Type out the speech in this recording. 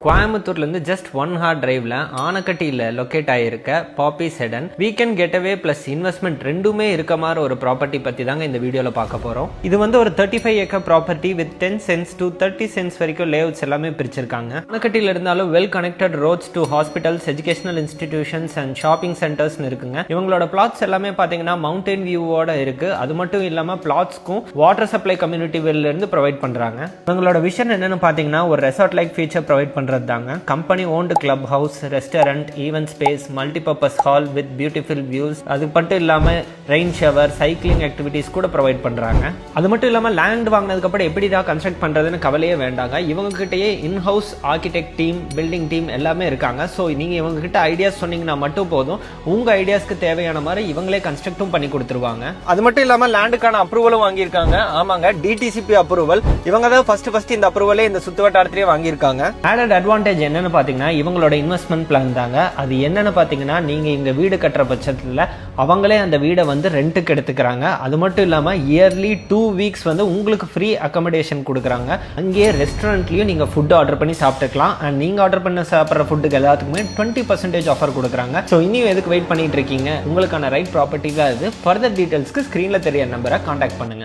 கோயம்புத்தூர்லேருந்து just 1 hour டிரைவில் ஆனக்கட்டியில் locate ஆகியிருக்க பாப்பி sedan weekend கெட்டவே plus investment ரெண்டுமே இருக்க மாதிரி ஒரு ப்ராப்பர்ட்டி பற்றி தாங்க இந்த வீடியோவில் பார்க்க போகிறோம். இது வந்து ஒரு 35 acre property with 10 cents to 30 cents வரைக்கும் லேஅவுட்ஸ் எல்லாமே பிரிச்சிருக்காங்க. ஆனக்கட்டியில் இருந்தாலும் well connected roads to hospitals, educational institutions and shopping சென்டர்ஸ்னு இருக்குங்க. இவங்களோட பிளாட்ஸ் எல்லாமே பார்த்தீங்கன்னா மவுண்டன் வியூவோட இருக்கு. அது மட்டும் இல்லாமல் பிளாட்ஸ்க்கும் வாட்டர் சப்ளை கம்யூனிட்டி வெல்ல இருந்து ப்ரொவைட் பண்ணுறாங்க. இவங்களோட விஷன் என்னன்னு பார்த்தீங்கன்னா ஒரு ரெசார்ட் லைக் ஃபீச்சர் ப்ரொவைட் பண்ணுறது தாங்க. Company owned club house, restaurant, event space, multipurpose hall with beautiful views. அது மட்டும் இல்லாமல் ரெயின் ஷவர், சைக்கிளிங் ஆக்டிவிட்டிஸ் கூட ப்ரொவைட் பண்ணுறாங்க. அது மட்டும் இல்லாமல் லேண்ட் வாங்கினதுக்கு அப்புறம் எப்படி தான் கன்ஸ்ட்ரக்ட் பண்ணுறதுன்னு கவலையே வேண்டாங்க. இவங்க கிட்டயே in-house architect team, building team எல்லாமே இருக்காங்க. ஸோ நீங்கள் இவங்க கிட்ட ஐடியாஸ் சொன்னீங்கன்னா மட்டும் போதும், உங்கள் ஐடியாஸ்க்கு தேவையான மாதிரி இவங்களே கன்ஸ்ட்ரக்டும் பண்ணி கொடுத்துருவாங்க. அது மட்டும் இல்லாமல் லேண்டுக்கான அப்ரூவலும் வாங்கியிருக்காங்க. ஆமாங்க, டிடிசிபி அப்ரூவல். இவங்க தான் ஃபர்ஸ்ட் இந்த அப்ரூவலே இந்த சுத்து வட்டாரத்திலேயே வாங்கியிருக்காங்க. ஆடட் அட்வான்டேஜ் என்னன்னு பார்த்தீங்கன்னா இவங்களோட இன்வெஸ்ட்மெண்ட் பிளான் தாங்க. அது என்னன்னு பார்த்தீங்கன்னா நீங்கள் இங்கே வீடு கட்டுற பட்சத்தில் அவங்களே அந்த வீடை வந்து ரெண்ட்டுக்கு எடுத்துக்கிறாங்க. அது மட்டும் இல்லாமல் இயர்லி 2 weeks வந்து உங்களுக்கு ஃப்ரீ அக்கமடேஷன் கொடுக்குறாங்க. அங்கேயே ரெஸ்டாரண்ட்லையும் நீங்கள் ஃபுட் ஆர்டர் பண்ணி சாப்பிட்டுக்கலாம். அண்ட் நீங்கள் ஆர்டர் பண்ண சாப்பிட்ற ஃபுட்டுக்கு எல்லாத்துக்குமே 20% ஆஃபர் கொடுக்குறாங்க. ஸோ இன்னும் எதுக்கு வெயிட் பண்ணிட்டு இருக்கீங்க? உங்களுக்கான ரைட் ப்ராப்பர்ட்டி தான் இது. ஃபர்தர் டீட்டெயில்ஸ்க்கு ஸ்க்ரீனில் தெரிய நம்பரை கான்டாக்ட் பண்ணுங்க.